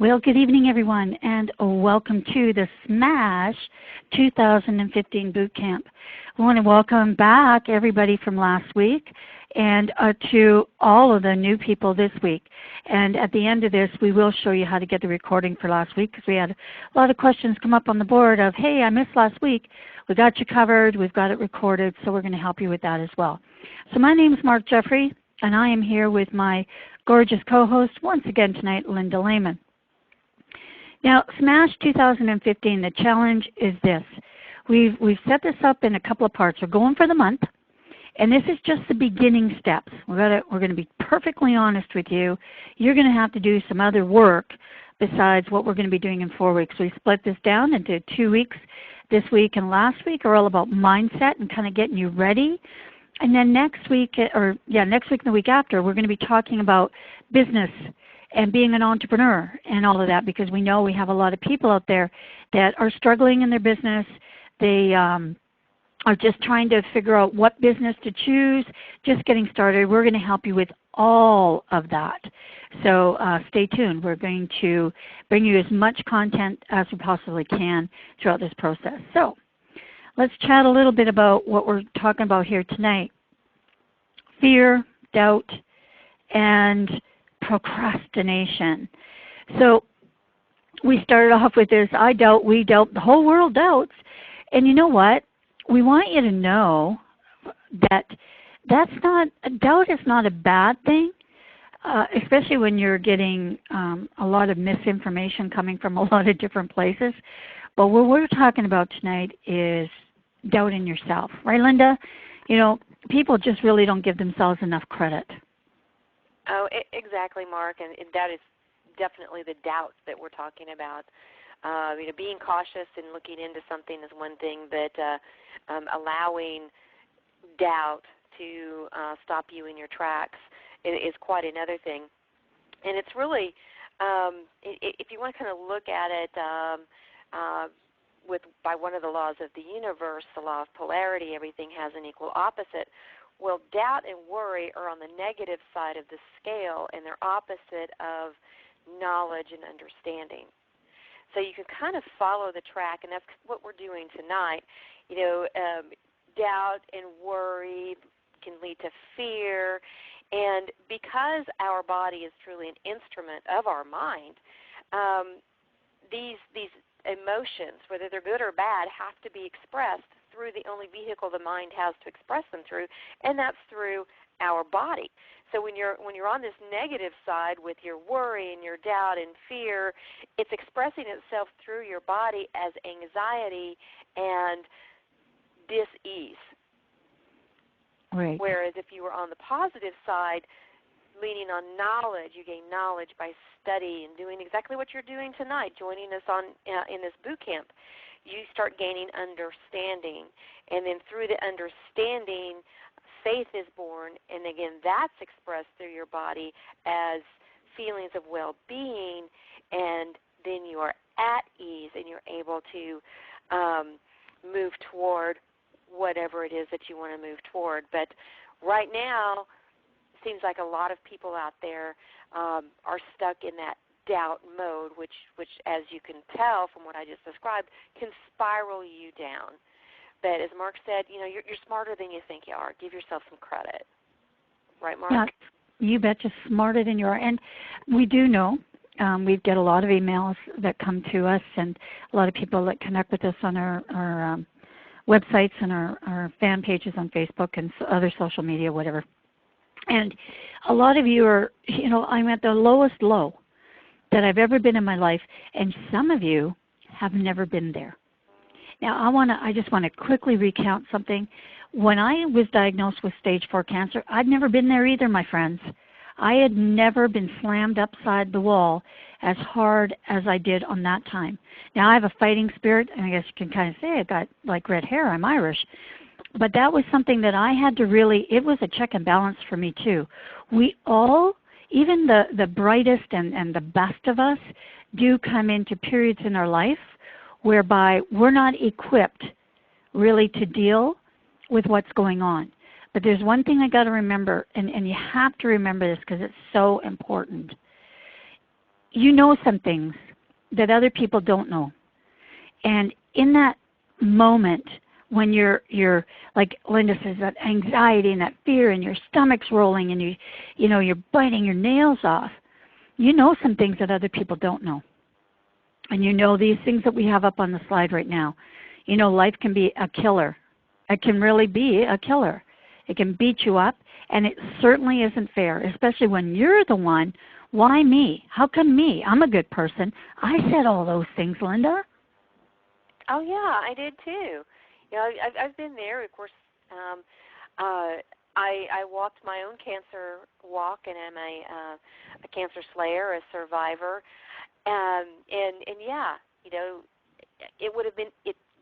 Well, good evening, everyone, and welcome to the SMASH 2015 Boot Camp. We want to welcome back everybody from last week and to all of the new people this week. And at the end of this, we will show you how to get the recording for last week because we had a lot of questions come up on the board of, hey, I missed last week. We got you covered. We've got it recorded, so we're going to help you with that as well. So my name is Mark Jeffrey, and I am here with my gorgeous co-host once again tonight, Linda Lehman. Now, SMASH 2015, the challenge is this. We've set this up in a couple of parts. We're going for the month, and this is just the beginning steps. We're going to be perfectly honest with you. You're going to have to do some other work besides what we're going to be doing in 4 weeks. We split this down into 2 weeks. This week and last week are all about mindset and kind of getting you ready. And then next week and the week after, we're going to be talking about business and being an entrepreneur and all of that, because we know we have a lot of people out there that are struggling in their business. They are just trying to figure out what business to choose, just getting started. We're going to help you with all of that. So stay tuned. We're going to bring you as much content as we possibly can throughout this process. So let's chat a little bit about what we're talking about here tonight. Fear, doubt, and procrastination. So we started off with this, I doubt, we doubt, the whole world doubts. And you know what? We want you to know that doubt is not a bad thing, especially when you're getting a lot of misinformation coming from a lot of different places. But what we're talking about tonight is doubting yourself. Right, Linda? You know, people just really don't give themselves enough credit. Oh, exactly, Mark, and that is definitely the doubt that we're talking about. Being cautious and looking into something is one thing, but allowing doubt to stop you in your tracks is quite another thing. And it's really, if you want to kind of look at it by one of the laws of the universe, the law of polarity, everything has an equal opposite. Well, doubt and worry are on the negative side of the scale, and they're opposite of knowledge and understanding. So you can kind of follow the track, and that's what we're doing tonight. Doubt and worry can lead to fear, and because our body is truly an instrument of our mind, these emotions, whether they're good or bad, have to be expressed through the only vehicle the mind has to express them through, and that's through our body. So when you're on this negative side with your worry and your doubt and fear, it's expressing itself through your body as anxiety and dis-ease. Right. Whereas if you were on the positive side, leaning on knowledge, you gain knowledge by study and doing exactly what you're doing tonight, joining us in this boot camp. You start gaining understanding, and then through the understanding, faith is born, and again, that's expressed through your body as feelings of well-being, and then you are at ease, and you're able to move toward whatever it is that you want to move toward. But right now, it seems like a lot of people out there are stuck in that doubt mode, which, as you can tell from what I just described, can spiral you down. But as Mark said, you're smarter than you think you are. Give yourself some credit. Right, Mark? Yeah, you betcha, smarter than you are. And we do know, we get a lot of emails that come to us, and a lot of people that connect with us on our websites and our fan pages on Facebook and other social media, whatever. And a lot of you are, I'm at the lowest low that I've ever been in my life, and some of you have never been there. Now, I just want to quickly recount something. When I was diagnosed with stage 4 cancer, I'd never been there either, my friends. I had never been slammed upside the wall as hard as I did on that time. Now, I have a fighting spirit, and I guess you can kind of say I got like red hair. I'm Irish. But that was something that I had to really, it was a check and balance for me too. We all, even the brightest and the best of us, do come into periods in our life whereby we're not equipped really to deal with what's going on. But there's one thing I got to remember, and you have to remember this because it's so important. you know some things that other people don't know. And in that moment when you're like Linda says, that anxiety and that fear and your stomach's rolling and you're biting your nails off, you know some things that other people don't know. And you know these things that we have up on the slide right now. You know, life can be a killer. It can really be a killer. It can beat you up, and it certainly isn't fair, especially when you're the one. Why me? How come me? I'm a good person. I said all those things, Linda. Oh yeah, I did too. You know, I've been there. Of course, I walked my own cancer walk, and I'm a cancer slayer, a survivor, and yeah, you know, it would have been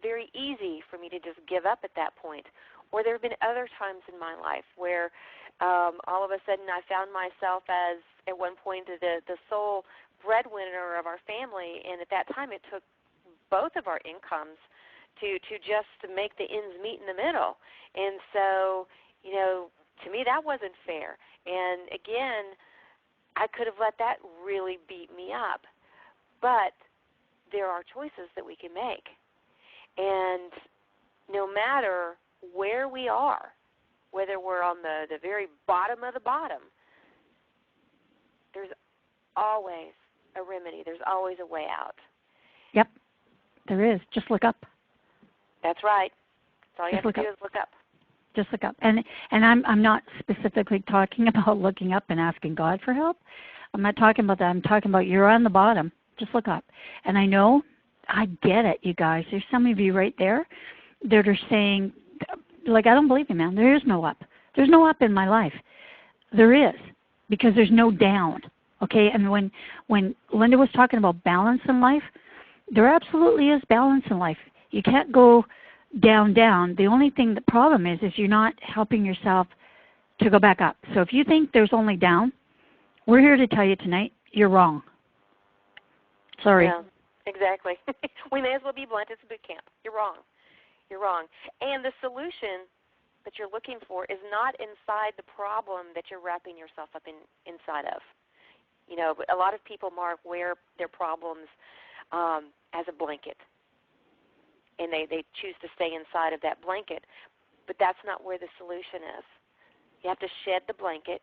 very easy for me to just give up at that point. Or there have been other times in my life where all of a sudden I found myself as, at one point, the sole breadwinner of our family, and at that time it took both of our incomes to just make the ends meet in the middle. And so, you know, to me that wasn't fair. And again, I could have let that really beat me up. But there are choices that we can make. And no matter where we are, whether we're on the very bottom of the bottom, there's always a remedy. There's always a way out. Yep, there is. Just look up. That's right. That's all you Just have to do is look up. Just look up. And I'm not specifically talking about looking up and asking God for help. I'm not talking about that. I'm talking about you're on the bottom. Just look up. And I know, I get it, you guys. There's some of you right there that are saying, like, I don't believe you, man. There is no up. There's no up in my life. There is, because there's no down. Okay? And when Linda was talking about balance in life, there absolutely is balance in life. You can't go down. The only thing, the problem is you're not helping yourself to go back up. So if you think there's only down, we're here to tell you tonight, you're wrong. Sorry. Yeah, exactly. We may as well be blunt. It's boot camp. You're wrong. You're wrong. And the solution that you're looking for is not inside the problem that you're wrapping yourself up inside of. You know, a lot of people, Mark, wear their problems as a blanket, and they choose to stay inside of that blanket. But that's not where the solution is. You have to shed the blanket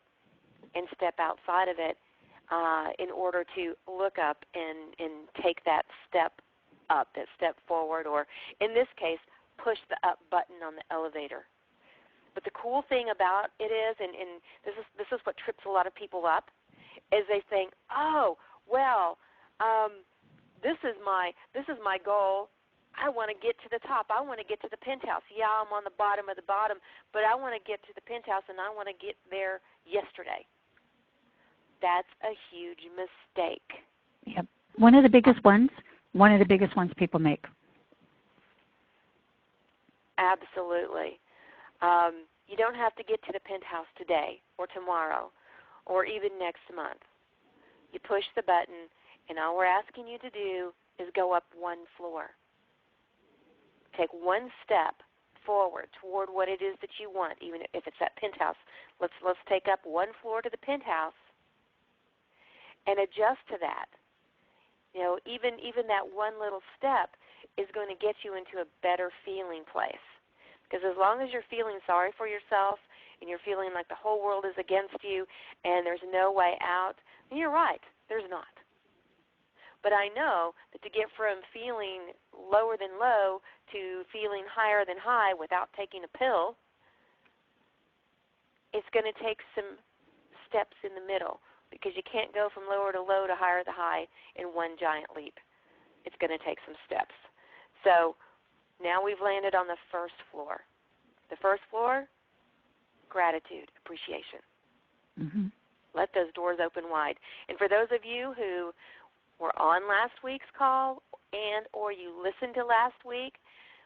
and step outside of it in order to look up and take that step up, that step forward, or in this case, push the up button on the elevator. But the cool thing about it is, and this is what trips a lot of people up, is they think, oh, well, this is my goal. I want to get to the top. I want to get to the penthouse. Yeah, I'm on the bottom of the bottom, but I want to get to the penthouse, and I want to get there yesterday. That's a huge mistake. Yep. One of the biggest ones people make. Absolutely. You don't have to get to the penthouse today or tomorrow or even next month. You push the button, and all we're asking you to do is go up one floor. Take one step forward toward what it is that you want, even if it's that penthouse. Let's take up one floor to the penthouse and adjust to that. You know, even that one little step is going to get you into a better feeling place. Because as long as you're feeling sorry for yourself and you're feeling like the whole world is against you and there's no way out, then you're right, there's not. But I know that to get from feeling lower than low to feeling higher than high without taking a pill, it's going to take some steps in the middle, because you can't go from lower to low to higher to high in one giant leap. It's going to take some steps. So now we've landed on the first floor. The first floor, gratitude, appreciation. Mm-hmm. Let those doors open wide. And for those of you who were on last week's call and or you listened to last week,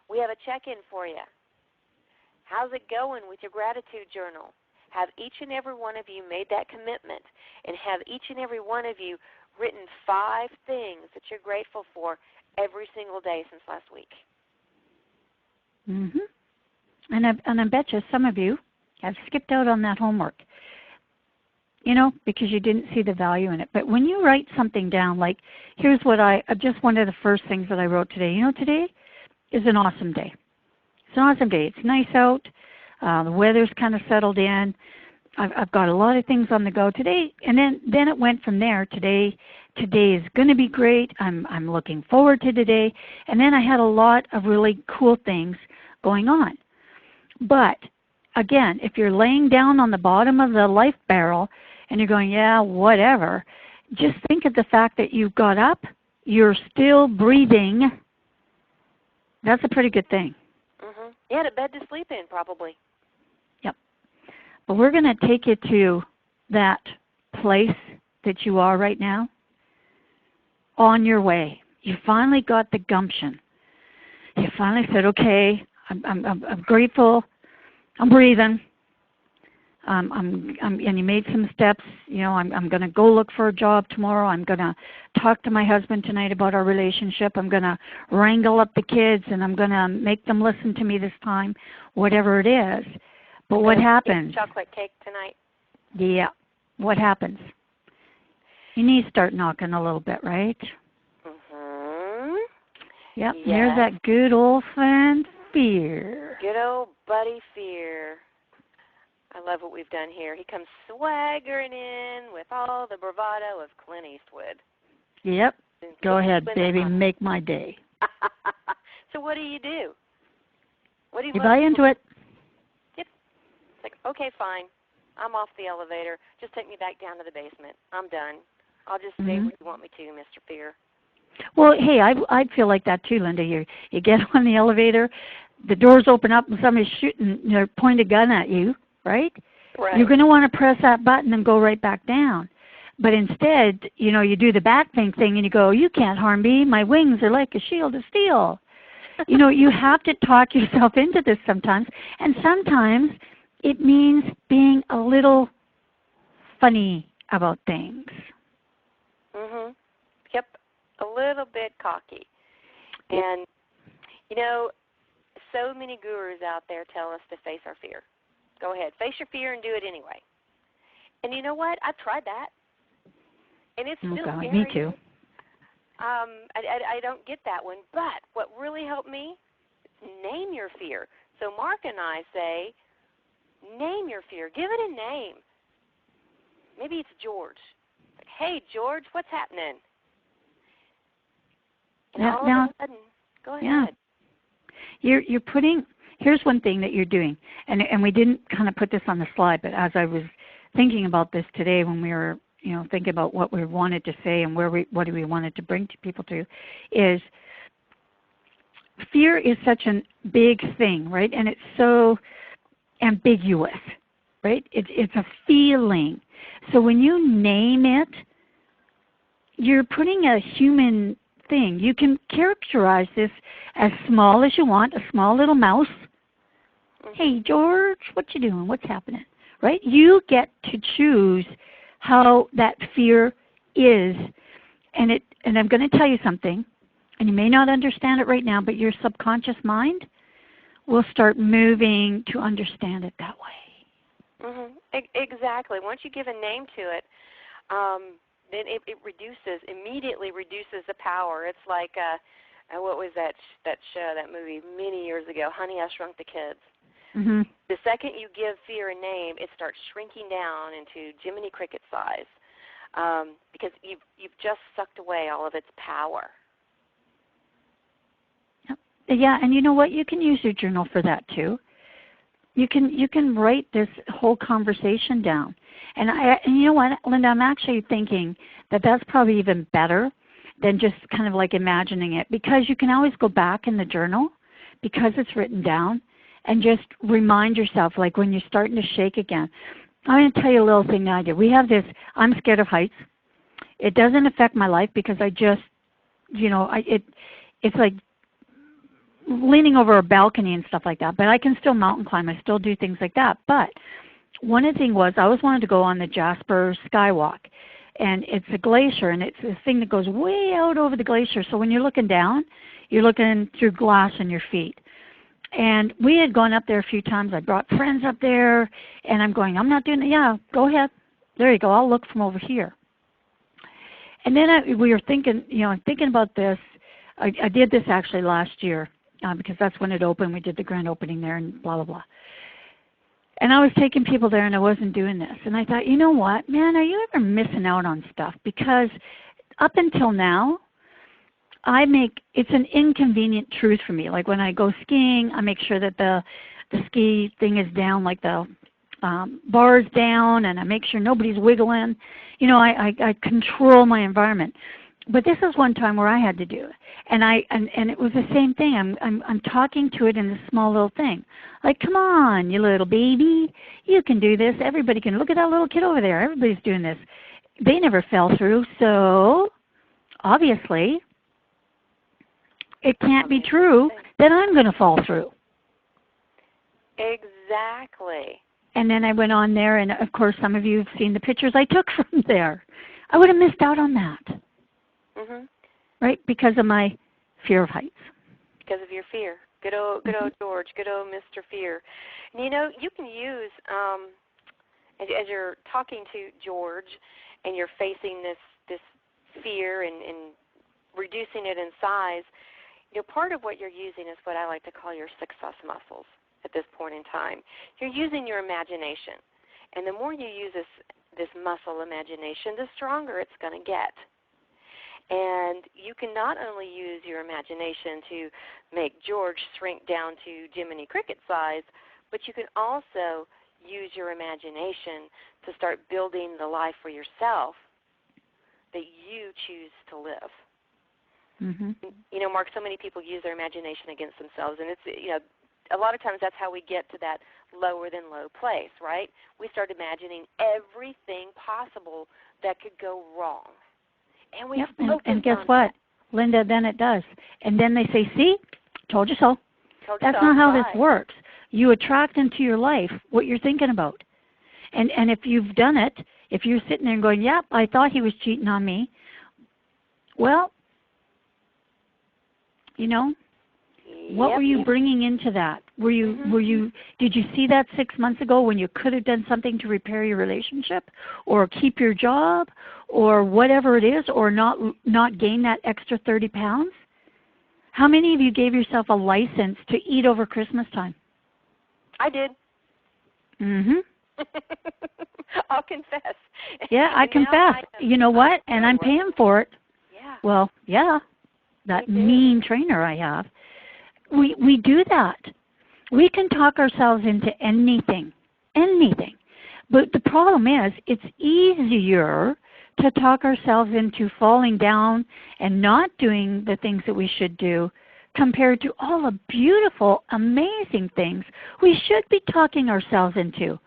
we have a check-in for you. How's it going with your gratitude journal? Have each and every one of you made that commitment, and have each and every one of you written 5 things that you're grateful for every single day since last week? Mm-hmm. And I bet you some of you have skipped out on that homework. because you didn't see the value in it. But when you write something down, like here's what just one of the first things that I wrote today. Today is an awesome day. It's an awesome day. It's nice out. The weather's kind of settled in. I've got a lot of things on the go today, and then it went from there. Today is going to be great. I'm looking forward to today. And then I had a lot of really cool things going on. But again, if you're laying down on the bottom of the life barrel and you're going, yeah, whatever, just think of the fact that you got up, you're still breathing. That's a pretty good thing. Mm-hmm. You had a bed to sleep in, probably. Yep. But we're going to take you to that place that you are right now. On your way. You finally got the gumption. You finally said, okay, I'm grateful. I'm breathing. And you made some steps. I'm going to go look for a job tomorrow. I'm going to talk to my husband tonight about our relationship. I'm going to wrangle up the kids, and I'm going to make them listen to me this time, whatever it is. But what happens? Chocolate cake tonight. Yeah. What happens? Your knees start knocking a little bit, right? Mm-hmm. Yep. Yes. There's that good old friend fear. Good old buddy fear. I love what we've done here. He comes swaggering in with all the bravado of Clint Eastwood. Yep. Go ahead, baby. Make my day. So what do? What do you buy into it. Yep. It's like, okay, fine. I'm off the elevator. Just take me back down to the basement. I'm done. I'll just stay where you want me to, Mr. Fear. Well, hey, I'd feel like that too, Linda. You get on the elevator, the doors open up, and somebody's shooting, point a gun at you, right? Right. You're going to want to press that button and go right back down. But instead, you do the back thing and you go, you can't harm me. My wings are like a shield of steel. You have to talk yourself into this sometimes. And sometimes it means being a little funny about things. Mhm. Yep. A little bit cocky. And, so many gurus out there tell us to face our fear. Go ahead. Face your fear and do it anyway. And you know what? I've tried that. And it's still scary. Me too. I don't get that one. But what really helped me is name your fear. So Mark and I say, name your fear. Give it a name. Maybe it's George. Like, hey, George, what's happening? And all of a sudden, go ahead. Yeah. You're putting, here's one thing that you're doing, and we didn't kind of put this on the slide, but as I was thinking about this today when we were, thinking about what we wanted to say and what we wanted to bring to people to, is fear is such a big thing, right? And it's so ambiguous, right? It's a feeling. So when you name it, you're putting a human thing. You can characterize this as small as you want, a small little mouse. Hey, George, what you doing? What's happening? Right? You get to choose how that fear is. And I'm going to tell you something, and you may not understand it right now, but your subconscious mind will start moving to understand it that way. Mm-hmm. Exactly. Once you give a name to it, then it immediately reduces the power. It's like, what was that show, that movie many years ago, Honey, I Shrunk the Kids. Mm-hmm. The second you give fear a name, it starts shrinking down into Jiminy Cricket size because you've just sucked away all of its power. Yeah, and you know what? You can use your journal for that too. You can write this whole conversation down. And you know what, Linda, I'm actually thinking that that's probably even better than just kind of like imagining it, because you can always go back in the journal because it's written down and just remind yourself, like when you're starting to shake again. I'm going to tell you a little thing that I do. We have this, I'm scared of heights. It doesn't affect my life because I just, it's like leaning over a balcony and stuff like that, but I can still mountain climb. I still do things like that. But one of the things was I always wanted to go on the Jasper Skywalk, and it's a glacier, and it's this thing that goes way out over the glacier. So when you're looking down, you're looking through glass in your feet. And we had gone up there a few times. I brought friends up there, and I'm going, I'm not doing it. Yeah, go ahead. There you go. I'll look from over here. And then we were thinking, thinking about this. I did this actually last year because that's when it opened. We did the grand opening there and blah, blah, blah. And I was taking people there and I wasn't doing this. And I thought, you know what, man, are you ever missing out on stuff? Because up until now, it's an inconvenient truth for me. Like when I go skiing, I make sure that the ski thing is down, like the bar's down, and I make sure nobody's wiggling. I control my environment. But this is one time where I had to do it, and it was the same thing. I'm talking to it in this small little thing, like, come on, you little baby, you can do this. Everybody can. Look at that little kid over there. Everybody's doing this. They never fell through, so obviously it can't be true that I'm going to fall through. Exactly. And then I went on there, and of course some of you have seen the pictures I took from there. I would have missed out on that. Mm-hmm. Right? Because of my fear of heights. Because of your fear. Good old George, good old Mr. Fear. And you can use, as you're talking to George and you're facing this fear and reducing it in size, part of what you're using is what I like to call your success muscles at this point in time. You're using your imagination. And the more you use this muscle imagination, the stronger it's going to get. And you can not only use your imagination to make George shrink down to Jiminy Cricket size, but you can also use your imagination to start building the life for yourself that you choose to live. Mm-hmm. Mark, so many people use their imagination against themselves, and it's, a lot of times that's how we get to that lower than low place, right? We start imagining everything possible that could go wrong. And we and guess what, Linda, then it does. And then they say, see, told you so. That's not how this works. You attract into your life what you're thinking about. And if you've done it, if you're sitting there and going, yep, I thought he was cheating on me, well, what were you bringing into that? Were you did you see that 6 months ago when you could have done something to repair your relationship or keep your job or whatever it is, or not gain that extra 30 pounds? How many of you gave yourself a license to eat over Christmas time? I did. Mhm. I'll confess. Yeah, I confess. You know what? And I'm paying for it. Yeah. Well, yeah. That mean trainer I have. We do that. We can talk ourselves into anything. But the problem is it's easier to talk ourselves into falling down and not doing the things that we should do compared to all the beautiful, amazing things we should be talking ourselves into.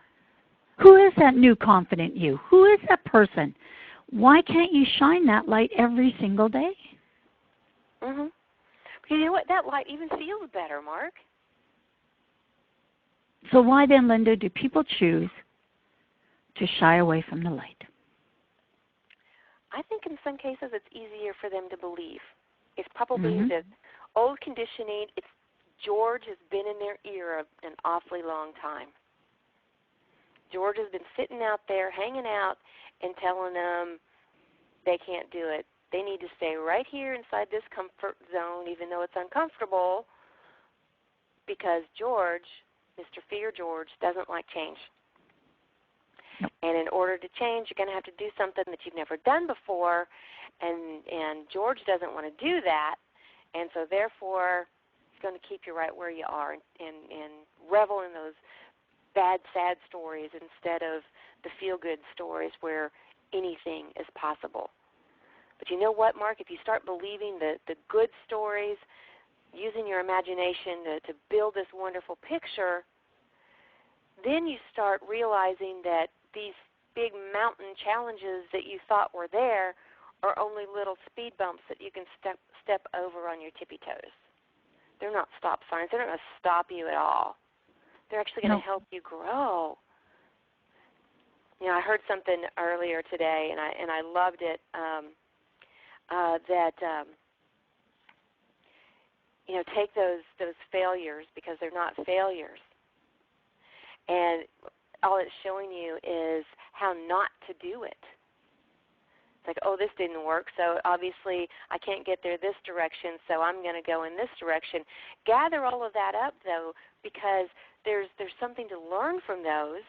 Who is that new confident you? Who is that person? Why can't you shine that light every single day? Mhm. You know what? That light even feels better, Mark. So why then, Linda, do people choose to shy away from the light? I think in some cases it's easier for them to believe. It's probably the old conditioning. George has been in their ear an awfully long time. George has been sitting out there, hanging out, and telling them they can't do it. They need to stay right here inside this comfort zone, even though it's uncomfortable, because George, Mr. Fear George, doesn't like change. Nope. And in order to change, you're going to have to do something that you've never done before, and George doesn't want to do that, and so therefore he's going to keep you right where you are and revel in those bad, sad stories instead of the feel-good stories where anything is possible. But you know what, Mark? If you start believing the good stories, using your imagination to build this wonderful picture, then you start realizing that these big mountain challenges that you thought were there are only little speed bumps that you can step over on your tippy toes. They're not stop signs. They're not going to stop you at all. They're actually going to help you grow. I heard something earlier today, and I loved it. Take those failures because they're not failures, and all it's showing you is how not to do it. It's like, oh, this didn't work, so obviously I can't get there this direction, so I'm going to go in this direction. Gather all of that up, though, because there's something to learn from those.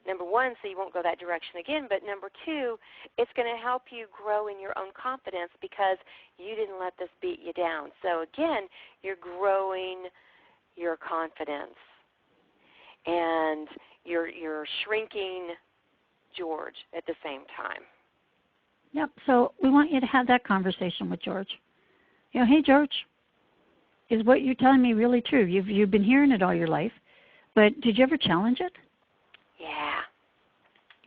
Number one, so you won't go that direction again, but number two, it's going to help you grow in your own confidence because you didn't let this beat you down. So again, you're growing your confidence, and you're shrinking George at the same time. Yep, so we want you to have that conversation with George. You know, hey, George, is what you're telling me really true? You've been hearing it all your life, but did you ever challenge it? Yeah.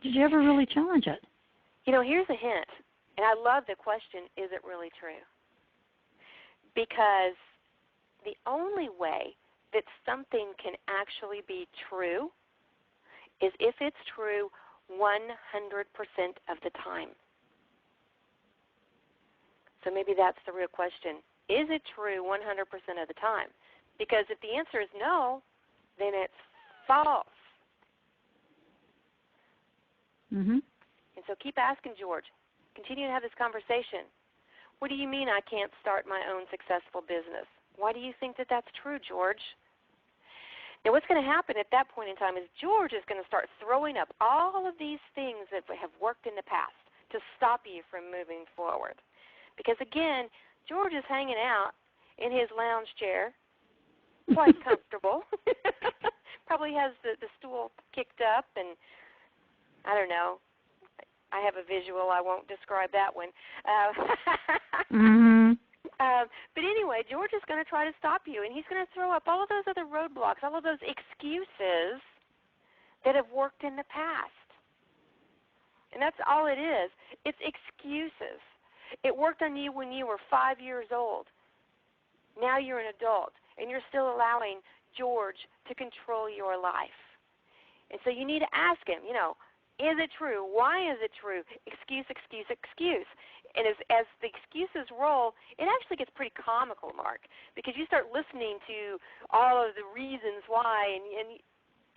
Did you ever really challenge it? You know, here's a hint, and I love the question, is it really true? Because the only way that something can actually be true is if it's true 100% of the time. So maybe that's the real question. Is it true 100% of the time? Because if the answer is no, then it's false. Mm-hmm. And so keep asking George. Continue to have this conversation. What do you mean I can't start my own successful business? Why do you think that that's true, George? Now what's going to happen at that point in time is George is going to start throwing up all of these things that have worked in the past to stop you from moving forward. Because, again, George is hanging out in his lounge chair, quite comfortable. Probably has the stool kicked up, and I don't know. I have a visual. I won't describe that one. Mm-hmm. But anyway, George is going to try to stop you, and he's going to throw up all of those other roadblocks, all of those excuses that have worked in the past. And that's all it is. It's excuses. It worked on you when you were 5 years old. Now you're an adult, and you're still allowing George to control your life. And so you need to ask him, you know, is it true? Why is it true? Excuse, excuse, excuse. And as the excuses roll, it actually gets pretty comical, Mark, because you start listening to all of the reasons why, and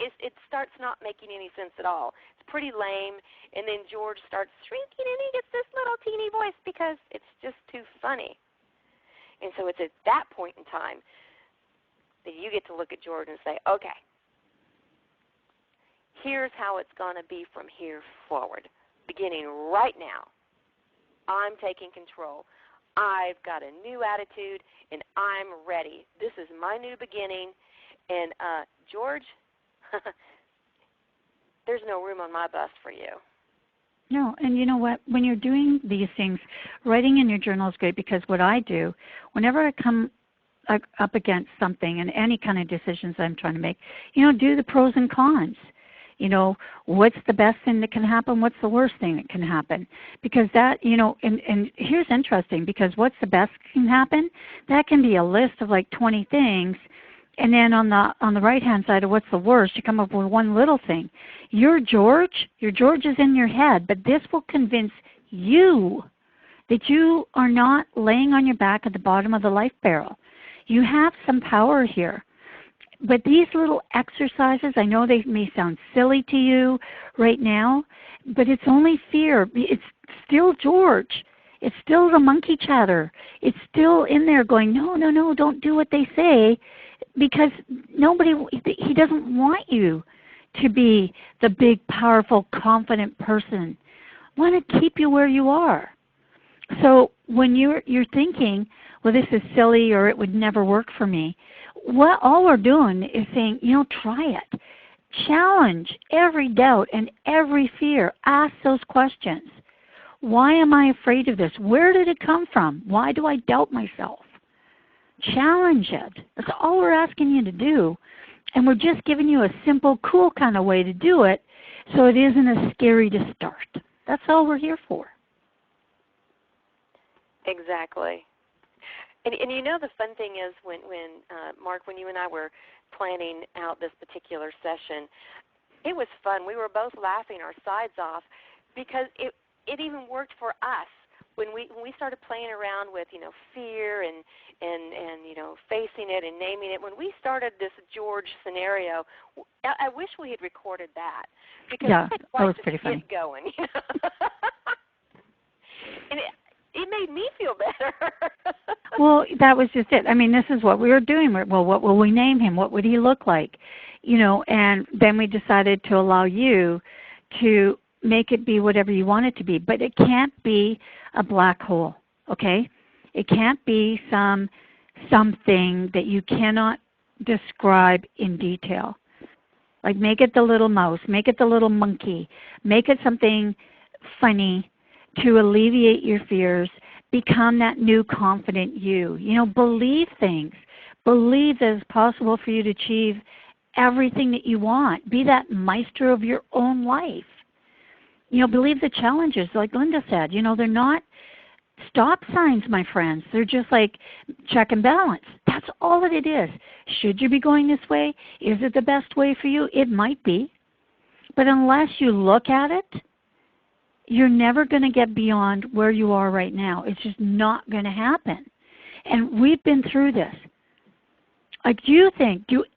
it starts not making any sense at all. It's pretty lame, and then George starts shrinking, and he gets this little teeny voice because it's just too funny. And so it's at that point in time that you get to look at George and say, okay, here's how it's going to be from here forward. Beginning right now, I'm taking control. I've got a new attitude, and I'm ready. This is my new beginning, and George, there's no room on my bus for you. No, and you know what? When you're doing these things, writing in your journal is great because what I do, whenever I come up against something and any kind of decisions I'm trying to make, you know, do the pros and cons. You know, what's the best thing that can happen? What's the worst thing that can happen? Because that, you know, and here's interesting, because what's the best can happen, that can be a list of like 20 things. And then on the right-hand side of what's the worst, you come up with one little thing. Your George is in your head, but this will convince you that you are not laying on your back at the bottom of the life barrel. You have some power here. But these little exercises, I know they may sound silly to you right now, but it's only fear. It's still George. It's still the monkey chatter. It's still in there going, no, don't do what they say, because he doesn't want you to be the big, powerful, confident person. I want to keep you where you are. So when you're thinking, well, this is silly or it would never work for me, all we're doing is saying, you know, try it. Challenge every doubt and every fear. Ask those questions. Why am I afraid of this? Where did it come from? Why do I doubt myself? Challenge it. That's all we're asking you to do. And we're just giving you a simple, cool kind of way to do it so it isn't as scary to start. That's all we're here for. Exactly. And you know the fun thing is when Mark, when you and I were planning out this particular session, it was fun. We were both laughing our sides off because it even worked for us. when we started playing around with, fear and facing it and naming it, when we started this George scenario, I wish we had recorded that, because Yeah, we had that quite was the pretty funny. skit going. And it made me feel better. Well, that was just it. I mean, this is what we were doing. Well, what will we name him? What would he look like? And then we decided to allow you to make it be whatever you want it to be. But it can't be a black hole, okay? It can't be something that you cannot describe in detail. Like, make it the little mouse, make it the little monkey, make it something funny to alleviate your fears. Become that new confident you. Believe things. Believe that it's possible for you to achieve everything that you want. Be that maestro of your own life. Believe the challenges, like Linda said. They're not stop signs, my friends. They're just like check and balance. That's all that it is. Should you be going this way? Is it the best way for you? It might be. But unless you look at it, you're never going to get beyond where you are right now. It's just not going to happen. And we've been through this. Like, do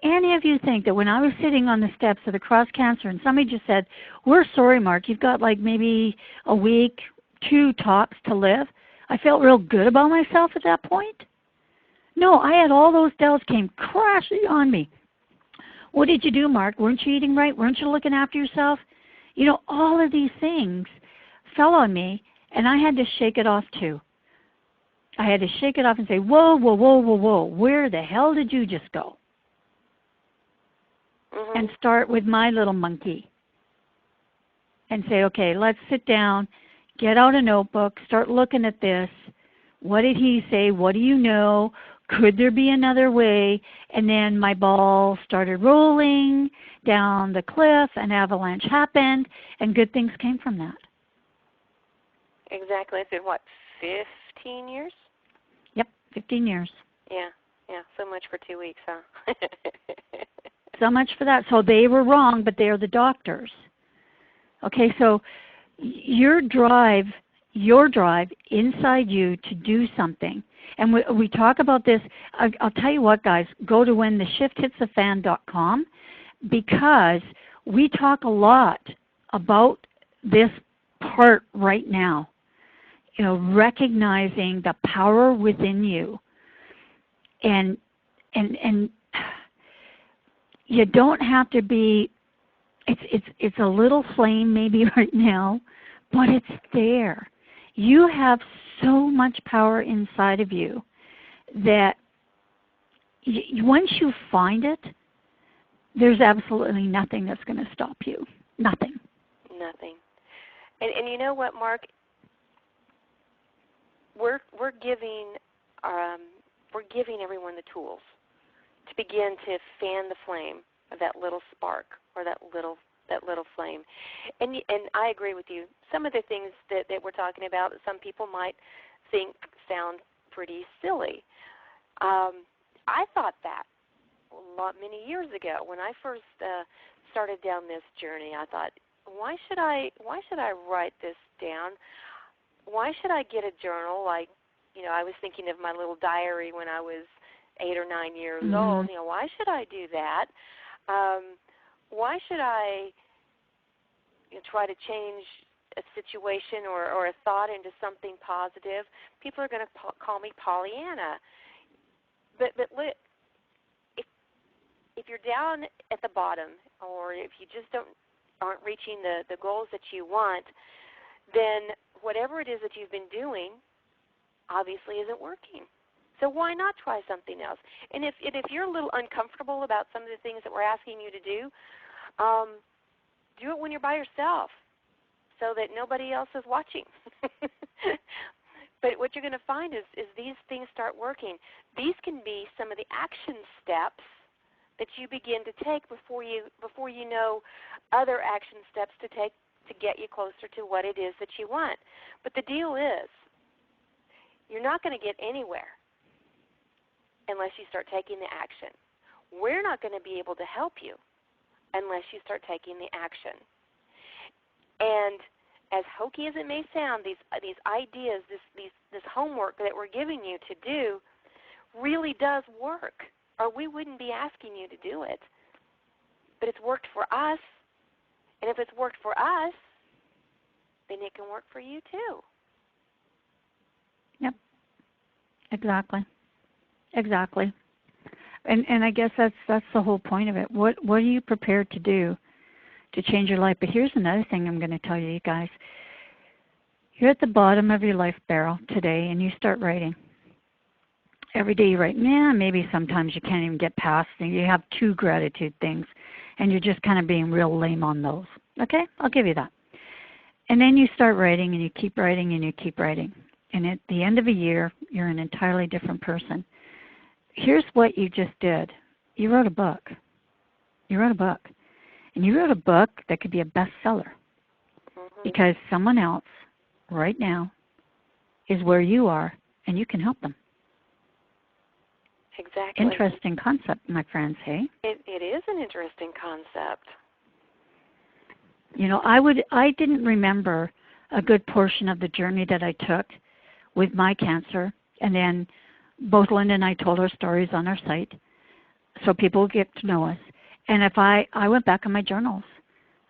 any of you think that when I was sitting on the steps of the Cross Cancer and somebody just said, we're sorry, Mark, you've got like maybe a week, 2 tops to live, I felt real good about myself at that point? No, I had all those doubts came crashing on me. What did you do, Mark? Weren't you eating right? Weren't you looking after yourself? All of these things fell on me, and I had to shake it off too. I had to shake it off and say, whoa, whoa, whoa, whoa, whoa, where the hell did you just go? Mm-hmm. And start with my little monkey and say, okay, let's sit down, get out a notebook, start looking at this. What did he say? What do you know? Could there be another way? And then my ball started rolling down the cliff, an avalanche happened, and good things came from that. Exactly. It's been, 15 years? Yep, 15 years. Yeah. So much for 2 weeks, huh? So much for that. So they were wrong, but they're the doctors. Okay, so your drive inside you to do something. And we talk about this. I'll tell you what, guys, go to whentheshifthitsthefan.com, because we talk a lot about this part right now. Recognizing the power within you, and you don't have to be. It's a little flame maybe right now, but it's there. You have so much power inside of you that once you find it, there's absolutely nothing that's going to stop you. Nothing. Nothing. And you know what, Mark? We're giving everyone the tools to begin to fan the flame of that little spark or that little flame. And I agree with you. Some of the things that we're talking about, some people might think sound pretty silly. I thought that many years ago when I first started down this journey. I thought, why should I write this down? Why should I get a journal? Like, I was thinking of my little diary when I was 8 or 9 years old. Why should I do that? Why should I try to change a situation or a thought into something positive? People are going to call me Pollyanna. But if you're down at the bottom, or if you just aren't reaching the goals that you want, then whatever it is that you've been doing obviously isn't working. So why not try something else? And if you're a little uncomfortable about some of the things that we're asking you to do it when you're by yourself so that nobody else is watching. But what you're going to find is these things start working. These can be some of the action steps that you begin to take before you know other action steps to take to get you closer to what it is that you want. But the deal is, you're not going to get anywhere unless you start taking the action. We're not going to be able to help you unless you start taking the action. And as hokey as it may sound, these ideas, this homework that we're giving you to do really does work, or we wouldn't be asking you to do it. But it's worked for us, and if it's worked for us, then it can work for you too. Yep. Exactly. And I guess that's the whole point of it. What are you prepared to do to change your life? But here's another thing I'm going to tell you guys. You're at the bottom of your life barrel today, and you start writing. Every day you write, maybe sometimes you can't even get past, and you have 2 gratitude things, and you're just kind of being real lame on those. Okay? I'll give you that. And then you start writing, and you keep writing, and you keep writing. And at the end of a year, you're an entirely different person. Here's what you just did. You wrote a book. And you wrote a book that could be a bestseller because someone else right now is where you are, and you can help them. Exactly. Interesting concept, my friends, hey? It is an interesting concept. You know, I didn't remember a good portion of the journey that I took with my cancer, and then both Linda and I told our stories on our site so people would get to know us. And if I went back on my journals,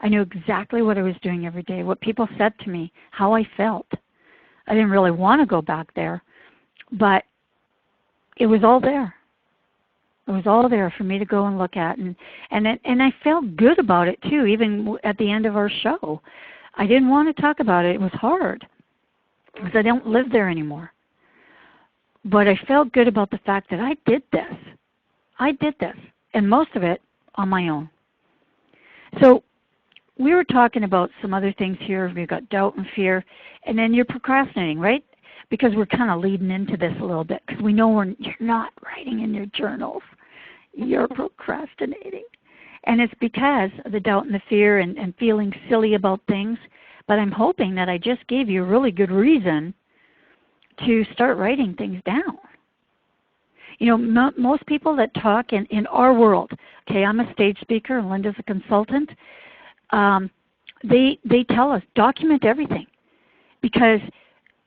I knew exactly what I was doing every day, what people said to me, how I felt. I didn't really want to go back there, but it was all there. It was all there for me to go and look at, and I felt good about it too. Even at the end of our show, I didn't want to talk about it. It was hard because I don't live there anymore. But I felt good about the fact that I did this, and most of it on my own. So we were talking about some other things here. We've got doubt and fear, and then you're procrastinating, right? Because we're kind of leading into this a little bit because we know you're not writing in your journals. You're procrastinating. And it's because of the doubt and the fear and feeling silly about things. But I'm hoping that I just gave you a really good reason to start writing things down. You know, most people that talk in our world, okay, I'm a stage speaker and Linda's a consultant, they tell us document everything because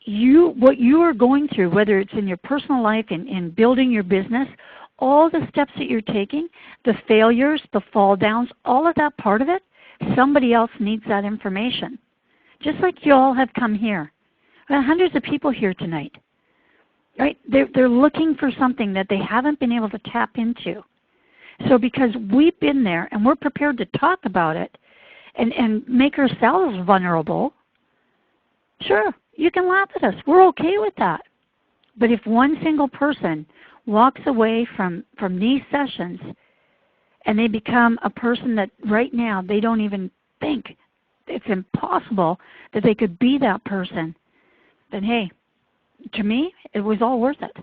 what you are going through, whether it's in your personal life, in building your business, all the steps that you're taking, the failures, the fall downs, all of that part of it, somebody else needs that information. Just like you all have come here. There are hundreds of people here tonight. Right? They're looking for something that they haven't been able to tap into. So because we've been there and we're prepared to talk about it and make ourselves vulnerable, sure, you can laugh at us. We're okay with that. But if one single person walks away from these sessions and they become a person that right now they don't even think it's impossible that they could be that person, then hey, to me, it was all worth it.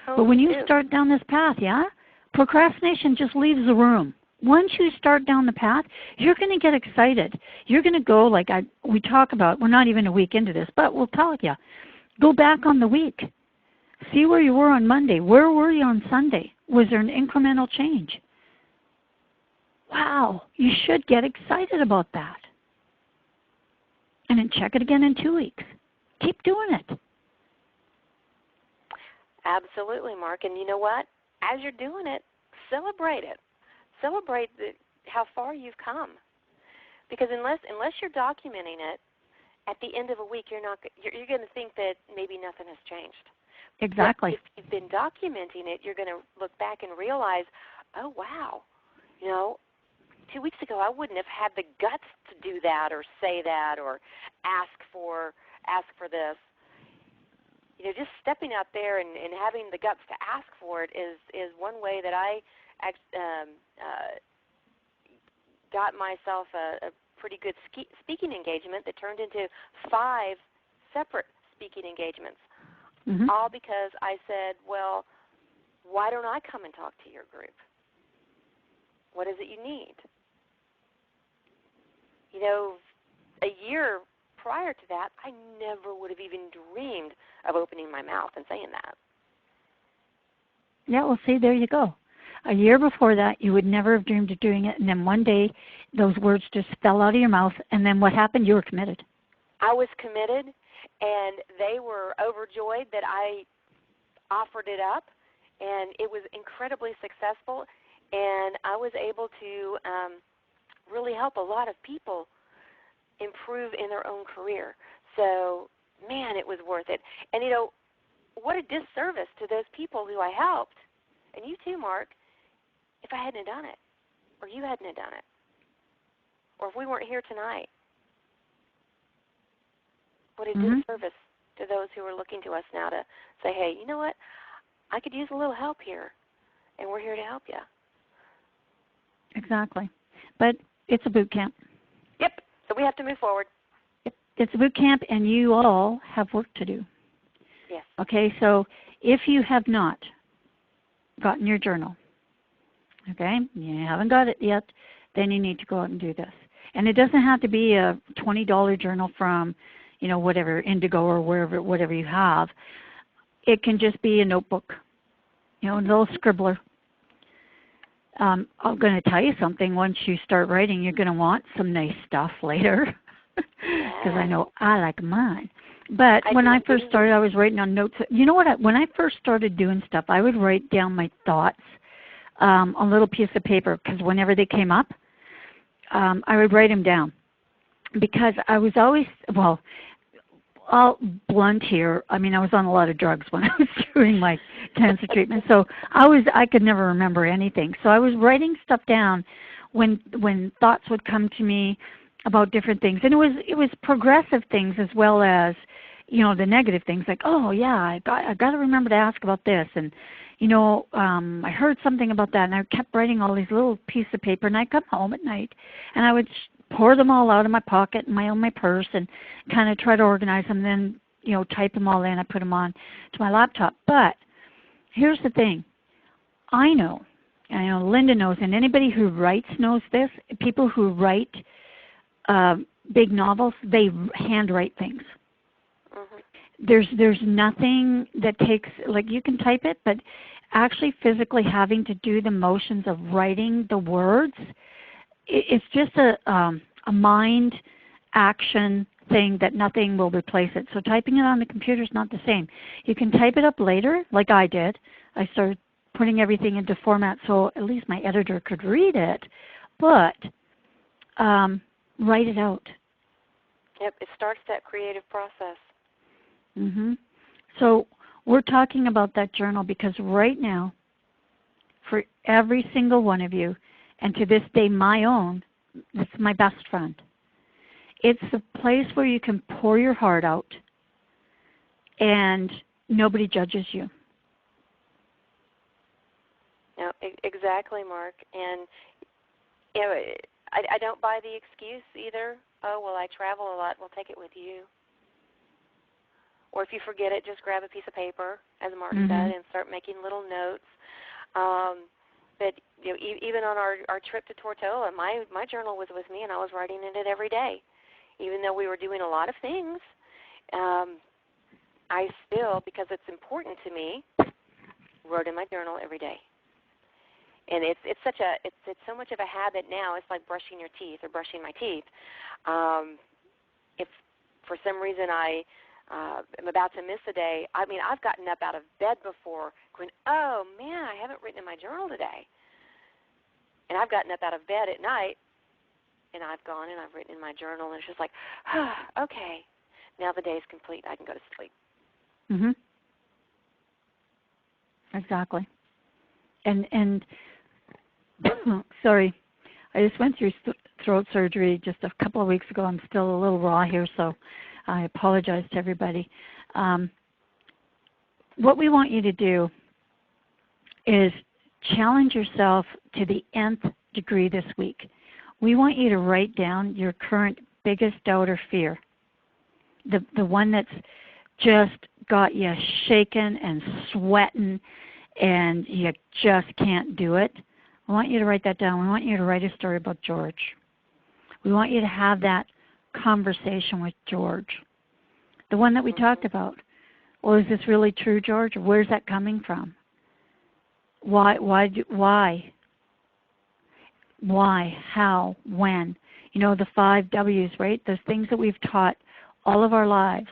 But when you start down this path, procrastination just leaves the room. Once you start down the path, you're going to get excited. You're going to go like we talk about. We're not even a week into this, but we'll tell you. Go back on the week. See where you were on Monday. Where were you on Sunday? Was there an incremental change? Wow, you should get excited about that. And then check it again in 2 weeks. Keep doing it. Absolutely, Mark. And you know what? As you're doing it, celebrate it. Celebrate how far you've come. Because unless you're documenting it, at the end of a week, you're going to think that maybe nothing has changed. Exactly. But if you've been documenting it, you're going to look back and realize, oh, wow, 2 weeks ago I wouldn't have had the guts to do that or say that or ask for this. Just stepping out there and having the guts to ask for it is one way that I got myself a pretty good speaking engagement that turned into 5 separate speaking engagements. Mm-hmm. All because I said, well, why don't I come and talk to your group? What is it you need? A year prior to that, I never would have even dreamed of opening my mouth and saying that. Yeah, well, see, there you go. A year before that, you would never have dreamed of doing it, and then one day those words just fell out of your mouth, and then what happened? You were committed. I was committed, and they were overjoyed that I offered it up, and it was incredibly successful, and I was able to really help a lot of people improve in their own career. So, man, it was worth it. And, you know, what a disservice to those people who I helped, and you too, Mark, if I hadn't done it, or you hadn't done it, or if we weren't here tonight. What a disservice to those who are looking to us now to say, hey, you know what, I could use a little help here, and we're here to help you. Exactly. But it's a boot camp. Yep. So we have to move forward. It's a boot camp, and you all have work to do. Yes. Okay, so if you have not gotten your journal, okay, you haven't got it yet, then you need to go out and do this. And it doesn't have to be a $20 journal from, you know, whatever, Indigo or whatever you have. It can just be a notebook, you know, a little scribbler. I'm going to tell you something. Once you start writing, you're going to want some nice stuff later, because I know I like mine. But when I first started, I was writing on notes. You know what? When I first started doing stuff, I would write down my thoughts on a little piece of paper, because whenever they came up, I would write them down. Because I was always, well, I'll blunt here. I mean, I was on a lot of drugs when I was doing my cancer treatment, so I could never remember anything. So I was writing stuff down when thoughts would come to me about different things, and it was progressive things as well as, you know, the negative things, like, oh yeah, I got to remember to ask about this, and you know, I heard something about that, and I kept writing all these little pieces of paper, and I'd come home at night, and I would pour them all out of my pocket and my purse and kind of try to organize them, then, you know, type them all in. I put them on to my laptop. But here's the thing. I know Linda knows, and anybody who writes knows this, people who write big novels, they handwrite things. There's nothing that takes, like, you can type it, but actually physically having to do the motions of writing the words, it's just a mind action thing that nothing will replace it. So typing it on the computer is not the same. You can type it up later, like I did. I started putting everything into format so at least my editor could read it, but write it out. Yep, it starts that creative process. So we're talking about that journal because right now, for every single one of you, and to this day my own, it's my best friend. It's a place where you can pour your heart out and nobody judges you. No, exactly, Mark. And you know, I don't buy the excuse either. Oh, well, I travel a lot. Well, take it with you. Or if you forget it, just grab a piece of paper, as Mark said, and start making little notes. But you know, even on our trip to Tortola, my journal was with me, and I was writing in it every day. Even though we were doing a lot of things, I still, because it's important to me, wrote in my journal every day. And it's so much of a habit now. It's like brushing your teeth or brushing my teeth. If for some reason I am about to miss a day, I mean, I've gotten up out of bed before going, oh, man, I haven't written in my journal today. And I've gotten up out of bed at night, and I've gone and I've written in my journal, and it's just like, okay, now the day is complete. I can go to sleep. Exactly. And sorry, I just went through throat surgery just a couple of weeks ago. I'm still a little raw here, so I apologize to everybody. What we want you to do is challenge yourself to the nth degree this week. We want you to write down your current biggest doubt or fear, the one that's just got you shaking and sweating and you just can't do it. I want you to write that down. We want you to write a story about George. We want you to have that conversation with George, the one that we talked about. Well, is this really true, George? Or where's that coming from? Why? How? When? You know, the 5 W's, right? Those things that we've taught all of our lives.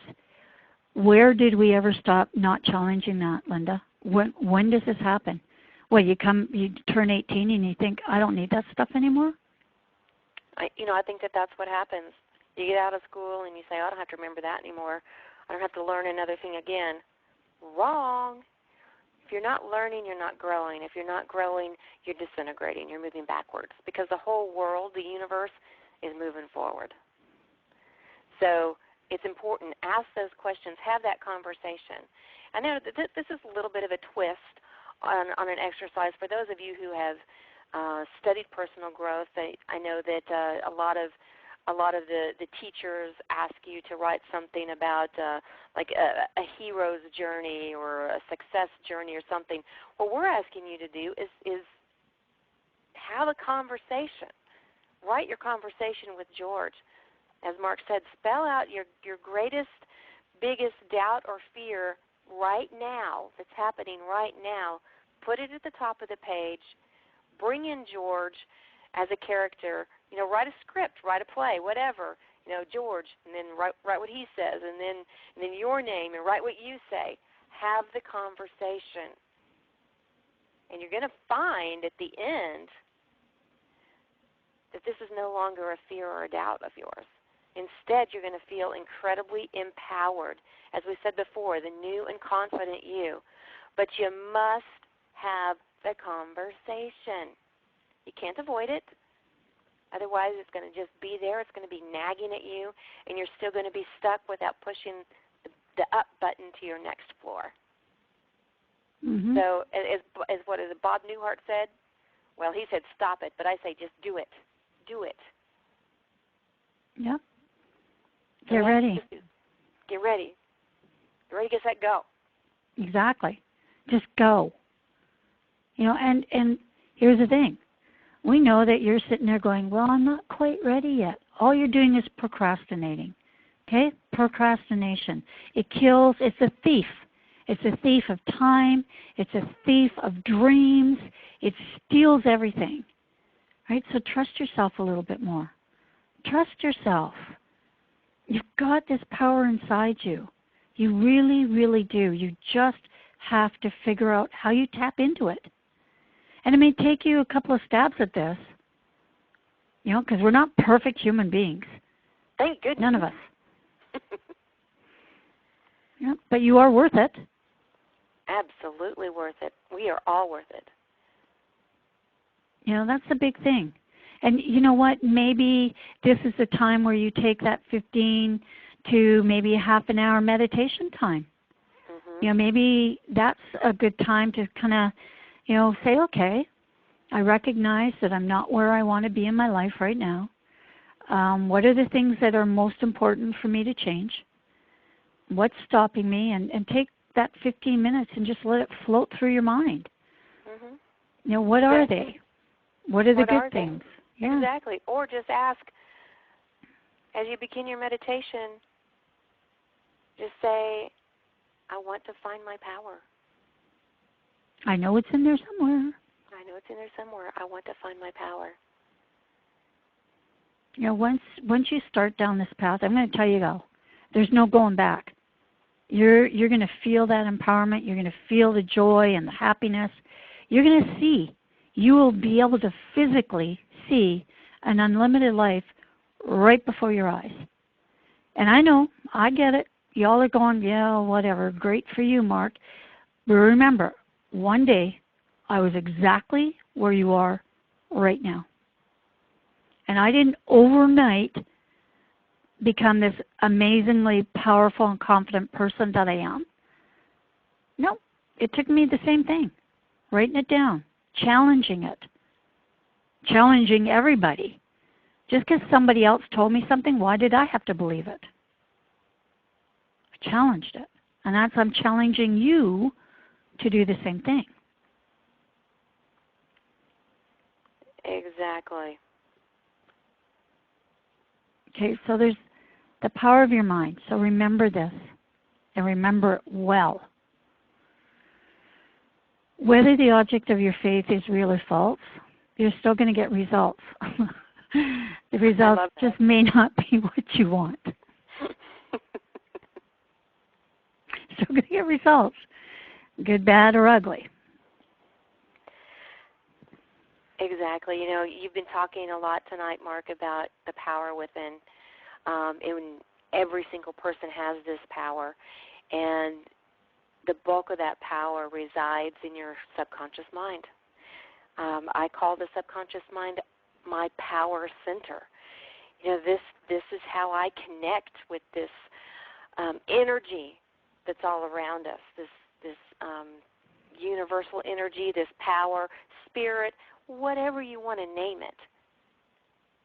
Where did we ever stop not challenging that, Linda? When does this happen? Well, you turn 18 and you think, I don't need that stuff anymore? I think that's what happens. You get out of school and you say, oh, I don't have to remember that anymore. I don't have to learn another thing again. Wrong. If you're not learning, you're not growing. If you're not growing, you're disintegrating. You're moving backwards because the whole world, the universe, is moving forward. So it's important. Ask those questions. Have that conversation. I know this is a little bit of a twist on an exercise. For those of you who have studied personal growth, I know that a lot of the teachers ask you to write something about like a hero's journey or a success journey or something. What we're asking you to do is have a conversation. Write your conversation with George. As Mark said, spell out your greatest, biggest doubt or fear right now that's happening right now. Put it at the top of the page. Bring in George as a character. Write a script, write a play, whatever. George, and then write what he says, and then your name, and write what you say. Have the conversation. And you're going to find at the end that this is no longer a fear or a doubt of yours. Instead, you're going to feel incredibly empowered. As we said before, the new and confident you. But you must have the conversation. You can't avoid it. Otherwise, it's going to just be there. It's going to be nagging at you, and you're still going to be stuck without pushing the up button to your next floor. Mm-hmm. So as Bob Newhart said, well, he said stop it, but I say just do it. Do it. Yep. Get ready. Get ready. Get ready, get set, go. Exactly. Just go. And here's the thing. We know that you're sitting there going, well, I'm not quite ready yet. All you're doing is procrastinating. Okay? Procrastination. It kills. It's a thief. It's a thief of time. It's a thief of dreams. It steals everything. Right? So trust yourself a little bit more. Trust yourself. You've got this power inside you. You really, really do. You just have to figure out how you tap into it. And it may take you a couple of stabs at this, because we're not perfect human beings. Thank goodness. None of us. Yeah, but you are worth it. Absolutely worth it. We are all worth it. That's the big thing. And you know what? Maybe this is the time where you take that 15 to maybe a half an hour meditation time. Mm-hmm. Maybe that's a good time to kind of, say, okay, I recognize that I'm not where I want to be in my life right now. What are the things that are most important for me to change? What's stopping me? And take that 15 minutes and just let it float through your mind. Mm-hmm. What are they? What are the good things? Yeah. Exactly. Or just ask, as you begin your meditation, just say, I want to find my power. I know it's in there somewhere. I know it's in there somewhere. I want to find my power. Once you start down this path, I'm going to tell you though, there's no going back. You're going to feel that empowerment. You're going to feel the joy and the happiness. You're going to see. You will be able to physically see an unlimited life right before your eyes. And I know, I get it. Y'all are going, yeah, whatever. Great for you, Mark. But remember, one day I was exactly where you are right now. And I didn't overnight become this amazingly powerful and confident person that I am. No, it took me the same thing. Writing it down, challenging it, challenging everybody. Just because somebody else told me something, why did I have to believe it? I challenged it. And I'm challenging you to do the same thing. Exactly. Okay, so there's the power of your mind. So remember this, and remember it well. Whether the object of your faith is real or false, you're still going to get results. The results just may not be what you want. still going to get results, good, bad, or ugly. Exactly. You know, you've been talking a lot tonight, Mark, about the power within. And every single person has this power, and the bulk of that power resides in your subconscious mind. I call the subconscious mind my power center. You know, this is how I connect with this energy that's all around us. This universal energy, this power, spirit, whatever you want to name it.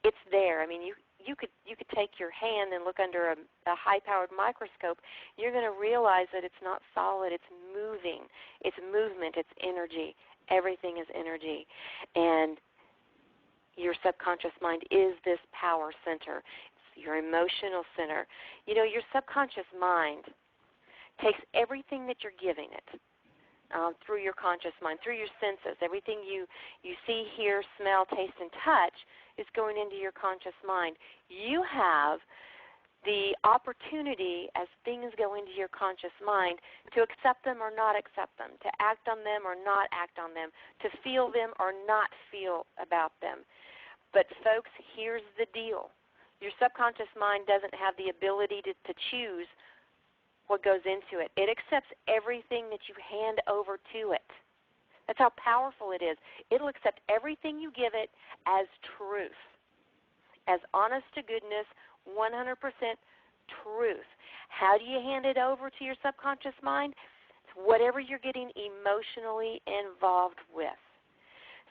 It's there. I mean, you could take your hand and look under a high-powered microscope. You're going to realize that it's not solid. It's moving. It's movement. It's energy. Everything is energy. And your subconscious mind is this power center. It's your emotional center. You know, your subconscious mind takes everything that you're giving it through your conscious mind, through your senses. Everything you see, hear, smell, taste, and touch is going into your conscious mind. You have the opportunity, as things go into your conscious mind, to accept them or not accept them, to act on them or not act on them, to feel them or not feel about them. But folks, here's the deal. Your subconscious mind doesn't have the ability to choose what goes into it. It accepts everything that you hand over to it. That's how powerful it is. It'll accept everything you give it as truth, as honest to goodness, 100% truth. How do you hand it over to your subconscious mind? It's whatever you're getting emotionally involved with.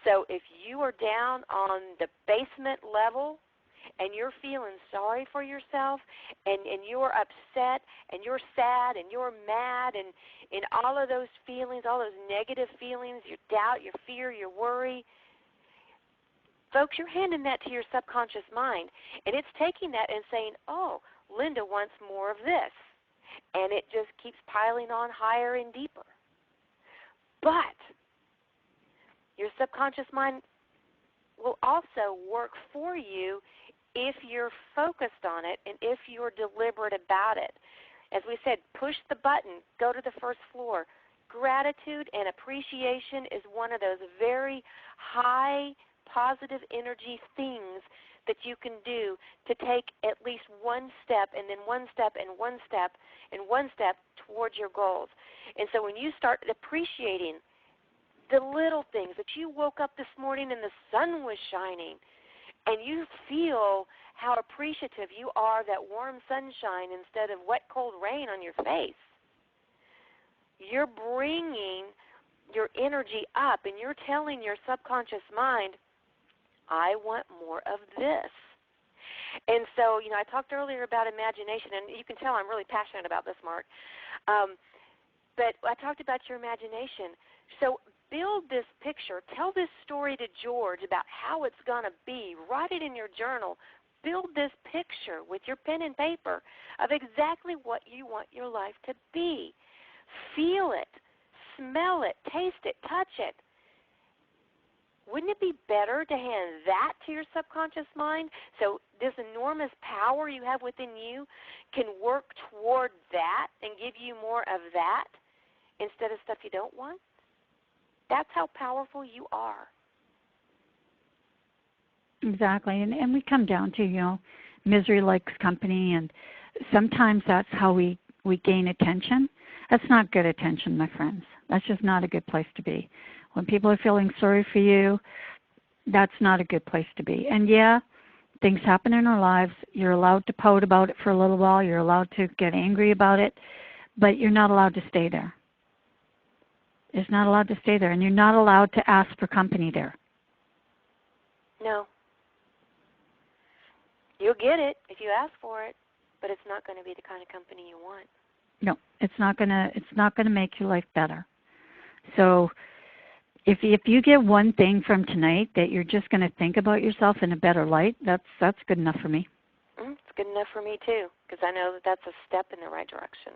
So if you are down on the basement level and you're feeling sorry for yourself and you're upset and you're sad and you're mad and all of those feelings, all those negative feelings, your doubt, your fear, your worry, folks, you're handing that to your subconscious mind, and it's taking that and saying, oh, Linda wants more of this, and it just keeps piling on higher and deeper. But your subconscious mind will also work for you if you're focused on it and if you're deliberate about it. As we said, push the button, go to the first floor. Gratitude and appreciation is one of those very high positive energy things that you can do to take at least one step and then one step and one step and one step towards your goals. And so when you start appreciating the little things, that you woke up this morning and the sun was shining, and you feel how appreciative you are that warm sunshine instead of wet, cold rain on your face, you're bringing your energy up, and you're telling your subconscious mind, I want more of this. And so, you know, I talked earlier about imagination, and you can tell I'm really passionate about this, Mark. But I talked about your imagination. So build this picture. Tell this story to George about how it's going to be. Write it in your journal. Build this picture with your pen and paper of exactly what you want your life to be. Feel it, smell it, taste it, touch it. Wouldn't it be better to hand that to your subconscious mind so this enormous power you have within you can work toward that and give you more of that instead of stuff you don't want? That's how powerful you are. Exactly. And we come down to, you know, misery likes company, and sometimes that's how we gain attention. That's not good attention, my friends. That's just not a good place to be. When people are feeling sorry for you, that's not a good place to be. And yeah, things happen in our lives. You're allowed to pout about it for a little while. You're allowed to get angry about it, but you're not allowed to stay there. It's not allowed to stay there, and you're not allowed to ask for company there. No. You'll get it if you ask for it, but it's not going to be the kind of company you want. No, it's not gonna make your life better. So if you get one thing from tonight that you're just going to think about yourself in a better light, that's good enough for me. It's good enough for me too, because I know that that's a step in the right direction.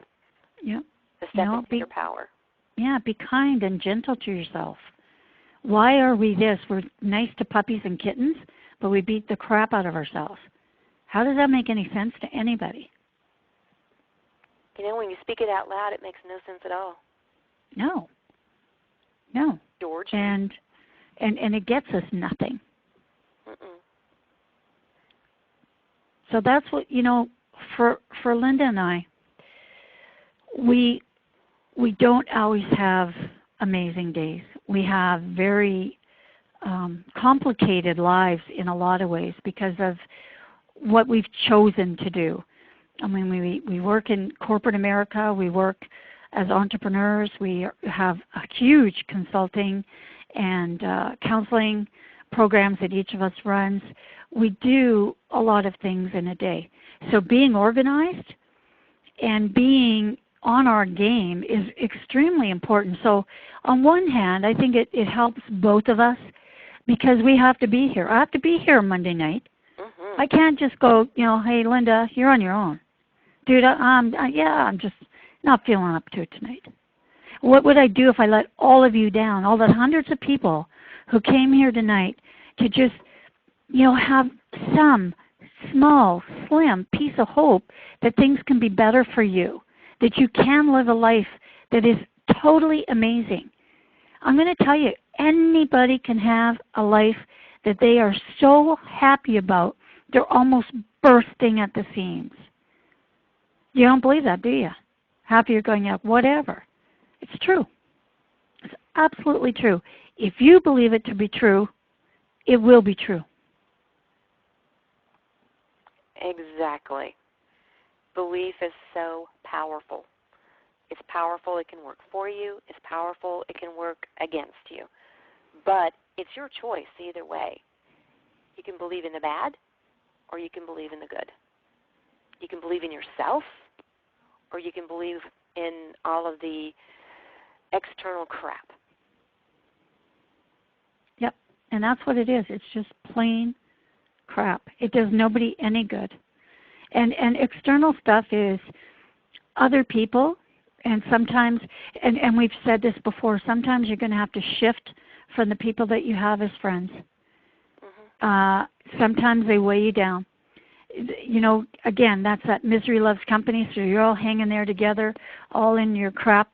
Yeah. A step into your power. Yeah, be kind and gentle to yourself. Why are we this? We're nice to puppies and kittens, but we beat the crap out of ourselves. How does that make any sense to anybody? When you speak it out loud, it makes no sense at all. No. George. And it gets us nothing. Mm-mm. So that's what, for Linda and I, we don't always have amazing days. We have very complicated lives in a lot of ways because of what we've chosen to do. I mean, we work in corporate America. We work as entrepreneurs. We have a huge consulting and counseling programs that each of us runs. We do a lot of things in a day. So being organized and being on our game is extremely important. So on one hand, I think it helps both of us because we have to be here. I have to be here Monday night. Mm-hmm. I can't just go, hey, Linda, you're on your own. Dude, I'm just not feeling up to it tonight. What would I do if I let all of you down, all the hundreds of people who came here tonight to just, have some small, slim piece of hope that things can be better for you, that you can live a life that is totally amazing. I'm going to tell you, anybody can have a life that they are so happy about, they're almost bursting at the seams. You don't believe that, do you? Half of you are going, yeah, whatever. It's true. It's absolutely true. If you believe it to be true, it will be true. Exactly. Belief is so powerful. It's powerful. It can work for you. It's powerful. It can work against you. But it's your choice either way. You can believe in the bad or you can believe in the good. You can believe in yourself or you can believe in all of the external crap. Yep, and that's what it is. It's just plain crap. It does nobody any good. And external stuff is other people, and sometimes, and we've said this before, sometimes you're going to have to shift from the people that you have as friends. Mm-hmm. Sometimes they weigh you down. Again, that's that misery loves company, so you're all hanging there together, all in your crap,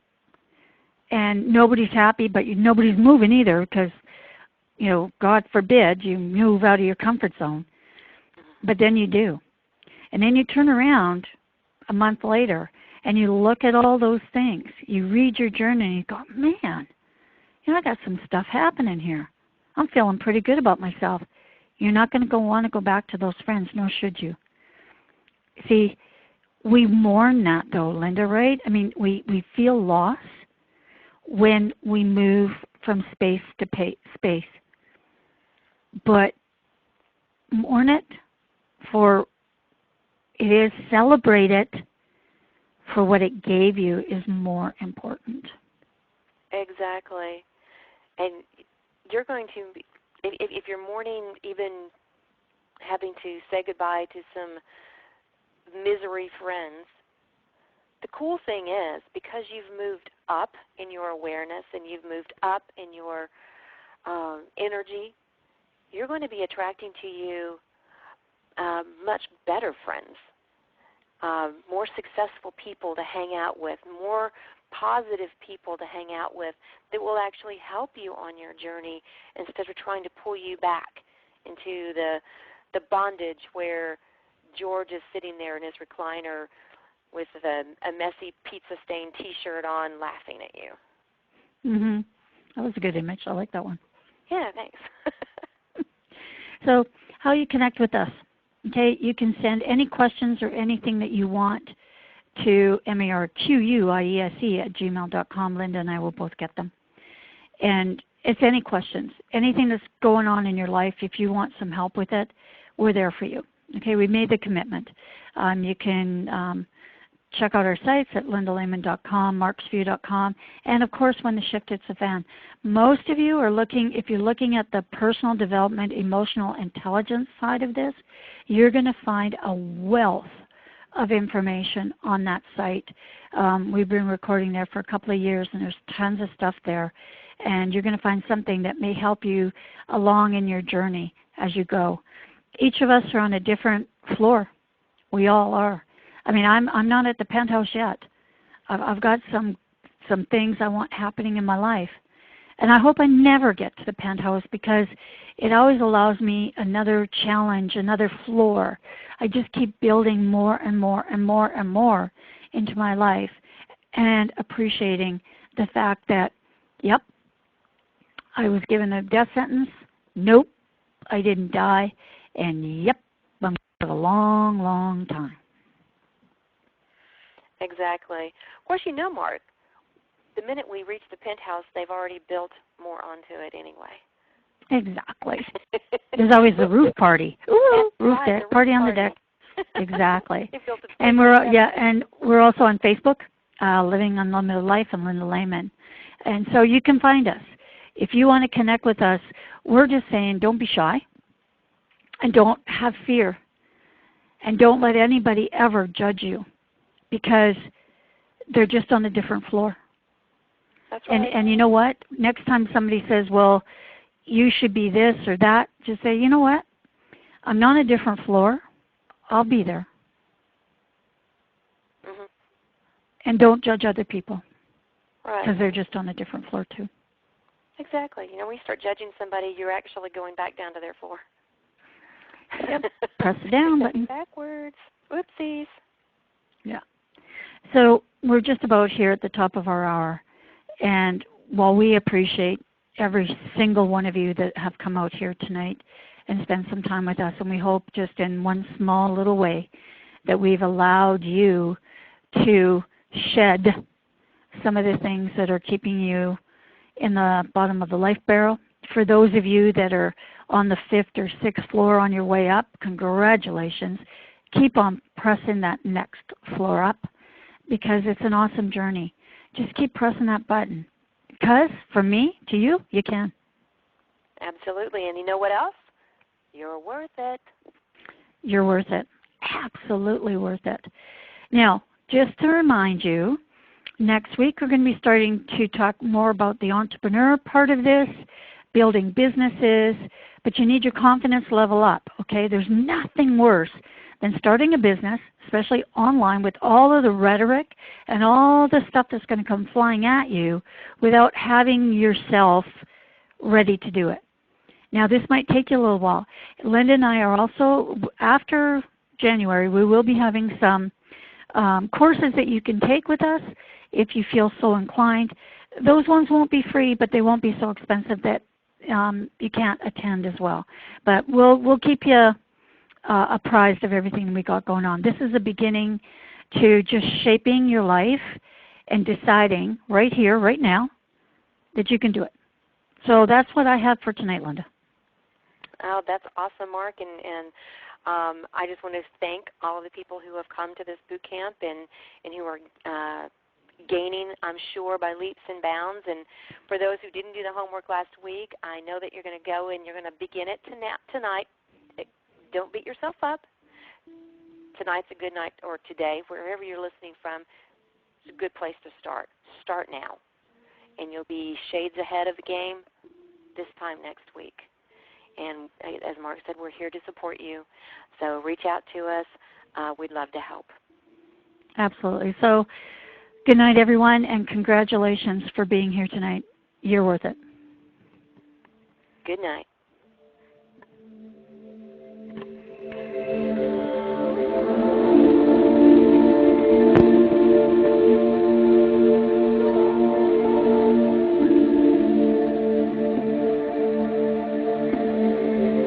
and nobody's happy, but nobody's moving either because, God forbid you move out of your comfort zone. But then you do. And then you turn around a month later and you look at all those things. You read your journal and you go, man, I got some stuff happening here. I'm feeling pretty good about myself. You're not going to want to go back to those friends, nor should you. See, we mourn that though, Linda, right? I mean, we feel loss when we move from space to space. But mourn it celebrate it for what it gave you is more important. Exactly. And you're going to, if you're mourning, even having to say goodbye to some misery friends, the cool thing is, because you've moved up in your awareness and you've moved up in your energy, you're going to be attracting to you much better friends, more successful people to hang out with, more positive people to hang out with that will actually help you on your journey instead of trying to pull you back into the bondage where George is sitting there in his recliner with a messy pizza-stained T-shirt on laughing at you. Mhm. That was a good image. I like that one. Yeah, thanks. So how you connect with us. Okay, you can send any questions or anything that you want to marquiese@gmail.com. Linda and I will both get them. And it's any questions, anything that's going on in your life. If you want some help with it, we're there for you. Okay, we made the commitment. You can check out our sites at lindalehman.com, marksview.com, and of course when the shift hits the fan. Most of you are looking, if you're looking at the personal development, emotional intelligence side of this, you're going to find a wealth of information on that site. We've been recording there for a couple of years and there's tons of stuff there. And you're going to find something that may help you along in your journey as you go. Each of us are on a different floor. We all are. I mean, I'm not at the penthouse yet. I've got some things I want happening in my life. And I hope I never get to the penthouse because it always allows me another challenge, another floor. I just keep building more and more and more and more into my life and appreciating the fact that, yep, I was given a death sentence. Nope, I didn't die. And yep, I'm for a long, long time. Exactly. Of course, you know, Mark, the minute we reach the penthouse, they've already built more onto it anyway. Exactly. There's always the roof party. Ooh, roof deck, roof party on the deck. Exactly. And and we're also on Facebook, Living Unlimited Life and Linda Lehman. And so you can find us. If you want to connect with us, we're just saying don't be shy and don't have fear and don't let anybody ever judge you because they're just on a different floor. That's right. And you know what? Next time somebody says, well, you should be this or that, just say, you know what? I'm not on a different floor. I'll be there. Mm-hmm. And don't judge other people. Right. Because they're just on a different floor too. Exactly. You know, when you start judging somebody, you're actually going back down to their floor. Yep. Press the down button. Backwards. Whoopsies. Yeah. So we're just about here at the top of our hour. And while we appreciate every single one of you that have come out here tonight and spent some time with us, and we hope just in one small little way that we've allowed you to shed some of the things that are keeping you in the bottom of the life barrel. For those of you that are on the 5th or 6th floor on your way up, congratulations. Keep on pressing that next floor up because it's an awesome journey. Just keep pressing that button. Because, from me to you, you can. Absolutely. And you know what else? You're worth it. You're worth it. Absolutely worth it. Now, just to remind you, next week we're going to be starting to talk more about the entrepreneur part of this, building businesses, but you need your confidence level up, okay? There's nothing worse than starting a business, especially online, with all of the rhetoric and all the stuff that's going to come flying at you without having yourself ready to do it. Now, this might take you a little while. Linda and I are also, after January, we will be having some courses that you can take with us if you feel so inclined. Those ones won't be free, but they won't be so expensive that you can't attend as well. But we'll keep you apprised of everything we got going on. This is a beginning to just shaping your life and deciding right here, right now, that you can do it. So that's what I have for tonight, Linda. Oh, that's awesome, Mark. And I just want to thank all of the people who have come to this boot camp and who are gaining, I'm sure, by leaps and bounds. And for those who didn't do the homework last week, I know that you're going to go and you're going to begin it tonight. Don't beat yourself up. Tonight's a good night, or today, wherever you're listening from, it's a good place to start. Start now. And you'll be shades ahead of the game this time next week. And as Mark said, we're here to support you. So reach out to us. We'd love to help. Absolutely. So good night, everyone, and congratulations for being here tonight. You're worth it. Good night.